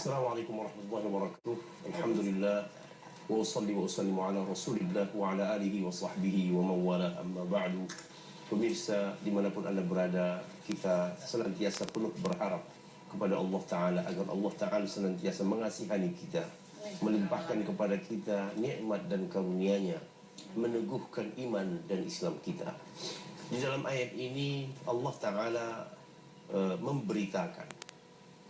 Assalamualaikum warahmatullahi wabarakatuh. Alhamdulillah wa usalli wa usallimu ala Rasulillah wa ala alihi wa sahbihi wa mawala amma ba'du. Pemirsa dimanapun Anda berada, kita senantiasa penuh berharap kepada Allah Ta'ala agar Allah Ta'ala senantiasa mengasihani kita, melimpahkan kepada kita nikmat dan karunia-Nya, meneguhkan iman dan Islam kita. Di dalam ayat ini Allah Ta'ala memberitakan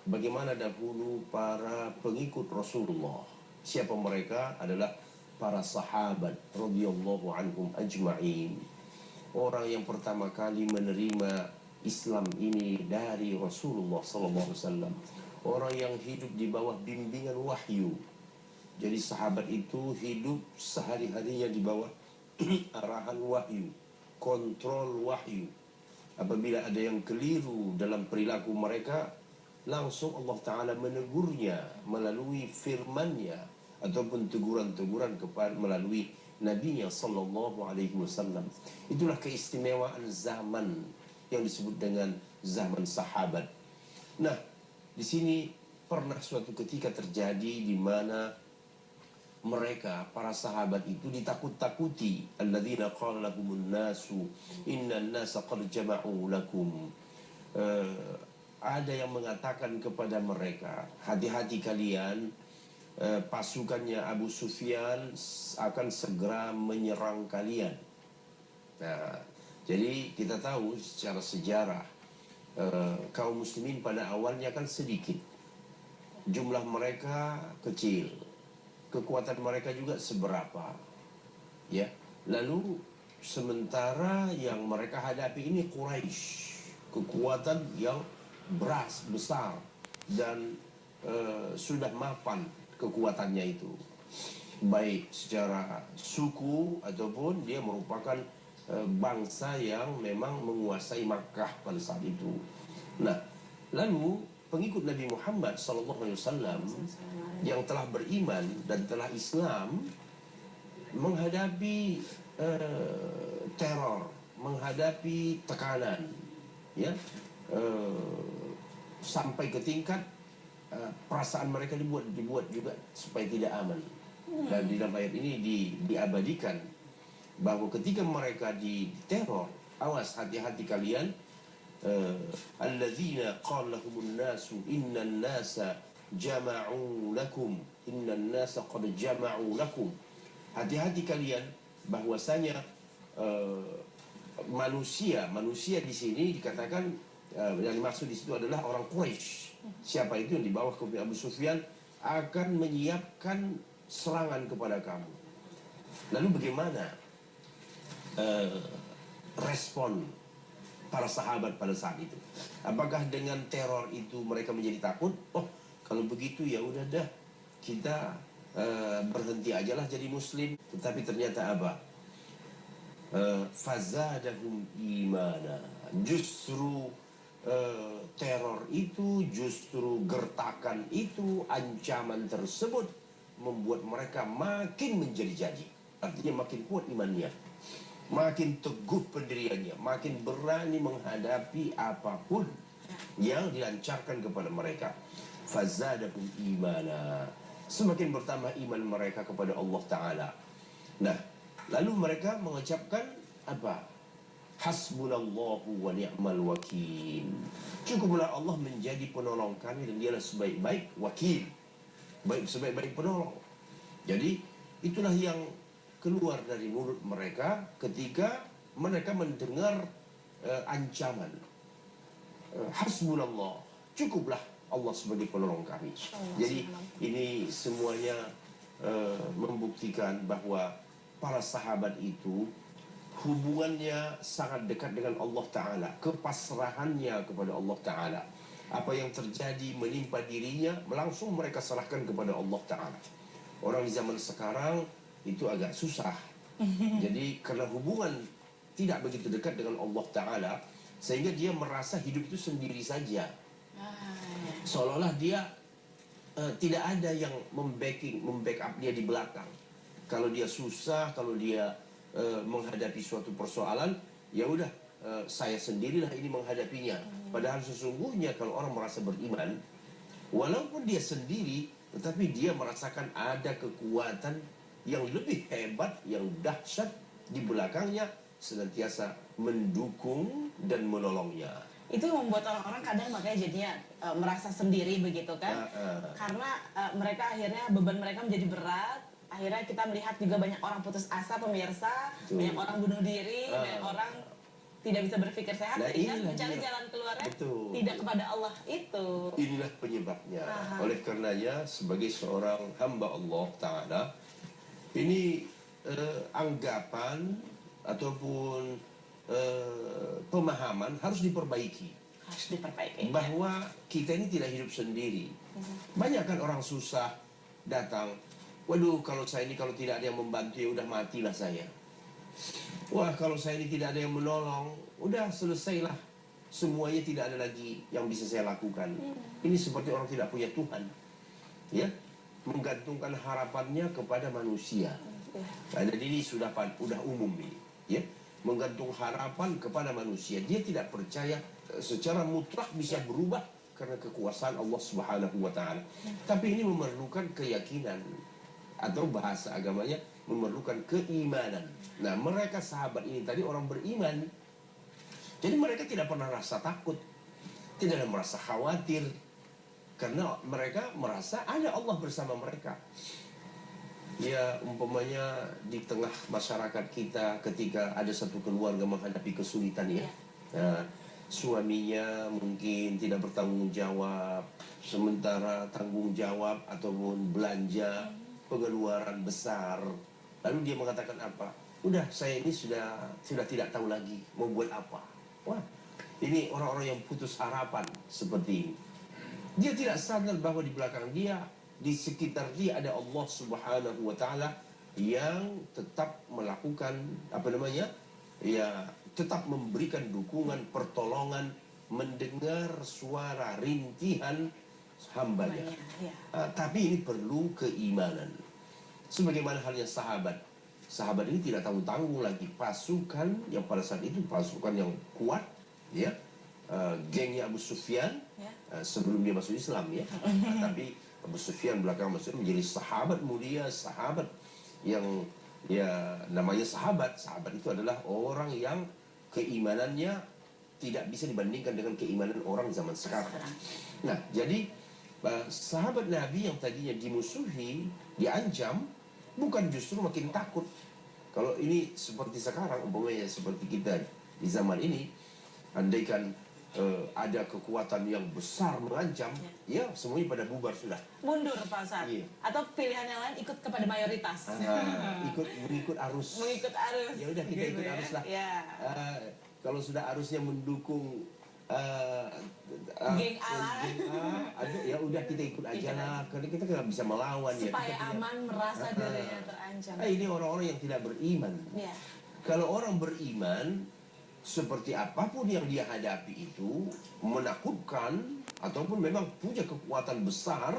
bagaimana dahulu para pengikut Rasulullah. Siapa mereka? Adalah para sahabat radhiyallahu anhum ajma'in. Orang yang pertama kali menerima Islam ini dari Rasulullah sallallahu alaihi wasallam. Orang yang hidup di bawah bimbingan wahyu. Jadi sahabat itu hidup sehari-harinya di bawah arahan wahyu, kontrol wahyu. Apabila ada yang keliru dalam perilaku mereka, langsung Allah Ta'ala menegurnya melalui firman-Nya ataupun teguran-teguran kepada melalui Nabi-Nya Sallallahu Alaihi Wasallam. Itulah keistimewaan zaman yang disebut dengan zaman sahabat. Nah, di sini pernah suatu ketika terjadi di mana mereka, para sahabat itu ditakut-takuti. Alladzina qala lahumun nasu innan nasa qad jama'u lakum. Ada yang mengatakan kepada mereka, hati-hati kalian, pasukannya Abu Sufyan akan segera menyerang kalian. Nah, jadi kita tahu secara sejarah kaum muslimin pada awalnya kan sedikit, jumlah mereka kecil, kekuatan mereka juga seberapa, ya. Lalu sementara yang mereka hadapi ini Quraisy, kekuatan yang besar dan sudah mapan kekuatannya itu, baik secara suku ataupun dia merupakan bangsa yang memang menguasai Makkah pada saat itu. Nah, lalu pengikut Nabi Muhammad SAW yang telah beriman dan telah Islam menghadapi teror, menghadapi tekanan, ya, sampai ke tingkat perasaan mereka dibuat juga supaya tidak aman. Dan di dalam ayat ini diabadikan bahwa ketika mereka diteror, awas, hati-hati kalian, alladzina qala lahumun nasu innan nasa jama'u lakum, innan nasa qad jama'u lakum. Hati-hati kalian, bahwasanya manusia di sini dikatakan yang dimaksud di situ adalah orang Quraisy. Siapa itu yang di bawah kepemimpinan Abu Sufyan akan menyiapkan serangan kepada kamu. Lalu bagaimana respon para sahabat pada saat itu? Apakah dengan teror itu mereka menjadi takut? Oh, kalau begitu ya udah dah, kita berhenti ajalah jadi muslim. Tetapi ternyata apa? Fazadahum imana. Justru teror itu, justru gertakan itu, ancaman tersebut membuat mereka makin menjadi-jadi. Artinya makin kuat imannya, makin teguh pendiriannya, makin berani menghadapi apapun yang dilancarkan kepada mereka. Fazadahum imana. Semakin bertambah iman mereka kepada Allah Ta'ala. Nah, lalu mereka mengucapkan apa? Hasbunallahu wa ni'mal wakil. Cukuplah Allah menjadi penolong kami dan dialah sebaik-baik wakil, sebaik-baik penolong. Jadi itulah yang keluar dari mulut mereka ketika mereka mendengar ancaman. Hasbunallah, cukuplah Allah sebagai penolong kami. Jadi ini semuanya membuktikan bahwa para sahabat itu hubungannya sangat dekat dengan Allah Ta'ala, kepasrahannya kepada Allah Ta'ala. Apa yang terjadi menimpa dirinya langsung mereka serahkan kepada Allah Ta'ala. Orang di zaman sekarang itu agak susah. Jadi karena hubungan tidak begitu dekat dengan Allah Ta'ala, sehingga dia merasa hidup itu sendiri saja, seolah-olah dia tidak ada yang membackup dia di belakang. Kalau dia susah, kalau dia menghadapi suatu persoalan, ya udah, saya sendirilah ini menghadapinya. Padahal sesungguhnya kalau orang merasa beriman, Walaupun dia sendiri, tetapi dia merasakan ada kekuatan yang lebih hebat, yang dahsyat di belakangnya, senantiasa mendukung dan menolongnya. Itu membuat orang-orang kadang makanya jadinya merasa sendiri begitu kan, karena mereka akhirnya beban mereka menjadi berat. Akhirnya kita melihat juga banyak orang putus asa, pemirsa. Betul. Banyak orang bunuh diri, banyak orang tidak bisa berpikir sehat, Nah, sehingga mencari jalan keluarnya tidak kepada Allah itu. Inilah penyebabnya. Oleh karenanya sebagai seorang hamba Allah Ta'ala, ini anggapan ataupun pemahaman harus diperbaiki. Harus diperbaiki. Bahwa kita ini tidak hidup sendiri. Banyak kan orang susah datang, waduh kalau saya ini kalau tidak ada yang membantu ya udah matilah saya. Wah kalau saya ini tidak ada yang menolong, udah selesailah. Semuanya tidak ada lagi yang bisa saya lakukan. Ini seperti orang tidak punya Tuhan. Ya, menggantungkan harapannya kepada manusia. Nah, jadi ini sudah umum ini. Ya, menggantung harapan kepada manusia. Dia tidak percaya secara mutlak bisa berubah karena kekuasaan Allah Subhanahu wa Ta'ala. Tapi ini memerlukan keyakinan, atau bahasa agamanya memerlukan keimanan. Nah, mereka sahabat ini tadi orang beriman. Jadi mereka tidak pernah rasa takut, tidak ada merasa khawatir, karena mereka merasa ada Allah bersama mereka. Ya, umpamanya di tengah masyarakat kita ketika ada satu keluarga menghadapi kesulitan ya. Nah, suaminya mungkin tidak bertanggung jawab, sementara tanggung jawab ataupun belanja pengeluaran besar. Lalu dia mengatakan apa? Udah, saya ini sudah tidak tahu lagi mau buat apa. Wah, ini orang-orang yang putus harapan seperti ini. Dia tidak sadar bahwa di belakang dia, di sekitar dia ada Allah Subhanahu wa Ta'ala yang tetap melakukan ya tetap memberikan dukungan, pertolongan, mendengar suara rintihan hambanya. Tapi ini perlu keimanan. Sebagaimana halnya sahabat. Sahabat ini tidak tanggung-tanggung lagi. Pasukan yang pada saat itu pasukan yang kuat, ya, gengnya Abu Sufyan sebelum dia masuk Islam ya. Tapi Abu Sufyan belakang masuk menjadi sahabat mulia, sahabat yang ya namanya sahabat. Sahabat itu adalah orang yang keimanannya tidak bisa dibandingkan dengan keimanan orang zaman sekarang. Nah, jadi sahabat Nabi yang tadinya dimusuhi, diancam, bukan justru makin takut. Kalau ini seperti sekarang, umpamanya seperti kita di zaman ini, andaikan ada kekuatan yang besar mengancam, ya semuanya pada bubar sudah. Mundur Pak Ustadz. Iya. Atau pilihan yang lain ikut kepada mayoritas. Mengikut arus. Mengikut arus. Ya udah kita gitu ikut arus lah. Ya. Kalau sudah arusnya mendukung geng A, ya udah kita ikut aja lah, karena kita nggak bisa melawan supaya ya. Supaya aman merasa dirinya terancam. Ini orang-orang yang tidak beriman. Ya. Kalau orang beriman, seperti apapun yang dia hadapi itu menakutkan ataupun memang punya kekuatan besar,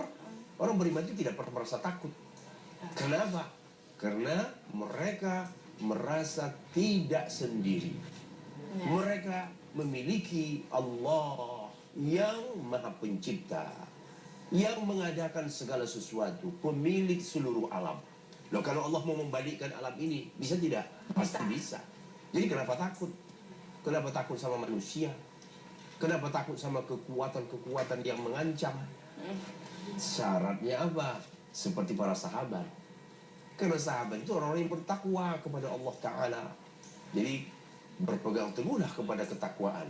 orang beriman itu tidak pernah merasa takut. Kenapa? Karena mereka merasa tidak sendiri. Mereka memiliki Allah yang Maha Pencipta, yang mengadakan segala sesuatu, pemilik seluruh alam. Loh, kalau Allah mau membalikkan alam ini, bisa tidak? Pasti bisa. Jadi kenapa takut? Kenapa takut sama manusia? Kenapa takut sama kekuatan-kekuatan yang mengancam? Syaratnya apa? Seperti para sahabat. Karena sahabat itu orang-orang yang bertakwa kepada Allah Ta'ala. Jadi berpegang teguhlah kepada ketakwaan.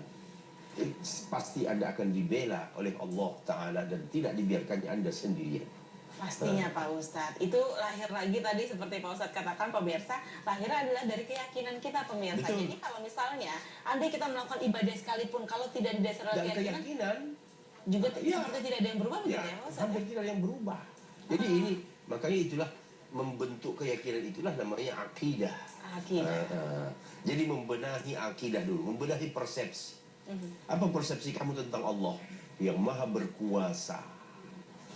Pasti Anda akan dibela oleh Allah Ta'ala dan tidak dibiarkannya Anda sendirian. Pastinya Pak Ustadz. Itu lahir lagi tadi seperti Pak Ustadz katakan, pemirsa, lahirnya adalah dari keyakinan kita, pemirsa. Betul. Jadi kalau misalnya andai kita melakukan ibadah sekalipun, kalau tidak didasari oleh keyakinan juga seperti tidak ada yang berubah, betul ya Pak Ustadz? Hampir tidak ada yang berubah. Jadi ini, makanya itulah membentuk keyakinan, itulah namanya akidah. Jadi membenahi akidah dulu, membenahi persepsi. Apa persepsi kamu tentang Allah yang maha berkuasa,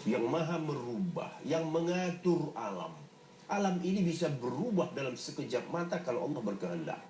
yang maha merubah, yang mengatur alam. Alam ini bisa berubah dalam sekejap mata kalau Allah berkehendak.